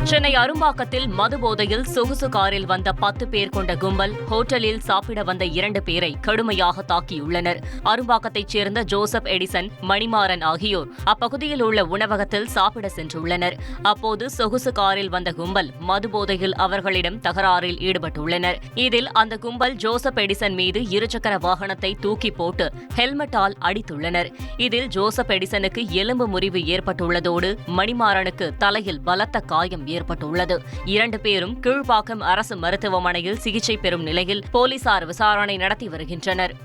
சென்னை அரும்பாக்கத்தில் மது போதையில் சொகுசு காரில் வந்த 10 பேர் கொண்ட கும்பல் ஹோட்டலில் சாப்பிட வந்த 2 பேரை கடுமையாக தாக்கியுள்ளனர். அரும்பாக்கத்தைச் சேர்ந்த ஜோசப் எடிசன், மணிமாறன் ஆகியோர் அப்பகுதியில் உள்ள உணவகத்தில் சாப்பிட சென்றுள்ளனர். அப்போது சொகுசு காரில் வந்த கும்பல் மது போதையில் அவர்களிடம் தகராறில் ஈடுபட்டுள்ளனர். இதில் அந்த கும்பல் ஜோசப் எடிசன் மீது இருசக்கர வாகனத்தை தூக்கி போட்டு ஹெல்மெட்டால் அடித்துள்ளனர். இதில் ஜோசப் எடிசனுக்கு எலும்பு முறிவு ஏற்பட்டுள்ளதோடு மணிமாறனுக்கு தலையில் பலத்த காயம் ஏற்பட்டுள்ளது. 2 பேரும் கீழ்ப்பாக்கம் அரசு மருத்துவமனையில் சிகிச்சை பெறும் நிலையில் போலீசார் விசாரணை நடத்தி வருகின்றனர்.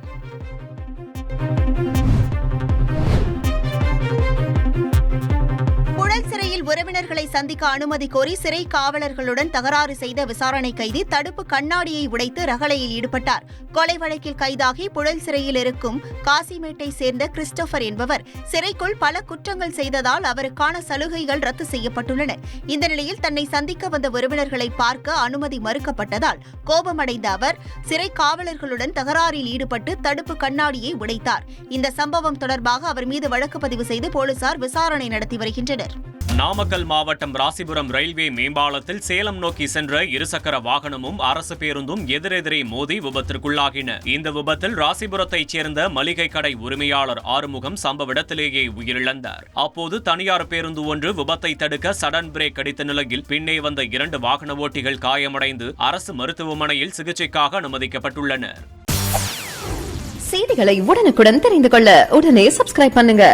சிறையில் உறவினர்களை சந்திக்க அனுமதி கோரி சிறை காவலர்களுடன் தகராறு செய்த விசாரணை கைதி தடுப்பு கண்ணாடியை உடைத்து ரகளையில் ஈடுபட்டார். கொலை வழக்கில் கைதாகி புழல் சிறையில் இருக்கும் காசிமேட்டை சேர்ந்த கிறிஸ்டோபர் என்பவர் சிறைக்குள் பல குற்றங்கள் செய்ததால் அவருக்கான சலுகைகள் ரத்து செய்யப்பட்டுள்ளன. இந்த நிலையில் தன்னை சந்திக்க வந்த உறவினர்களை பார்க்க அனுமதி மறுக்கப்பட்டதால் கோபமடைந்த அவர் சிறை காவலர்களுடன் தகராறில் ஈடுபட்டு தடுப்பு கண்ணாடியை உடைத்தார். இந்த சம்பவம் தொடர்பாக அவர் மீது வழக்கு பதிவு செய்து போலீசார் விசாரணை நடத்தி வருகின்றனர். நாமக்கல் மாவட்டம் ராசிபுரம் ரயில்வே மேம்பாலத்தில் சேலம் நோக்கி சென்ற இருசக்கர வாகனமும் அரசு பேருந்தும் எதிரெதிரே மோதி விபத்திற்குள்ளாகின. இந்த விபத்தில் ராசிபுரத்தைச் சேர்ந்த மளிகை கடை உரிமையாளர் ஆறுமுகம் சம்பவ இடத்திலேயே உயிரிழந்தார். அப்போது தனியார் பேருந்து ஒன்று விபத்தை தடுக்க சடன் பிரேக் அடித்த நிலையில் பின்னே வந்த 2 வாகன ஓட்டிகள் காயமடைந்து அரசு மருத்துவமனையில் சிகிச்சைக்காக அனுமதிக்கப்பட்டுள்ளனர். செய்திகளை உடனுக்குடன் தெரிந்து கொள்ள உடனே சப்ஸ்கிரைப் பண்ணுங்க.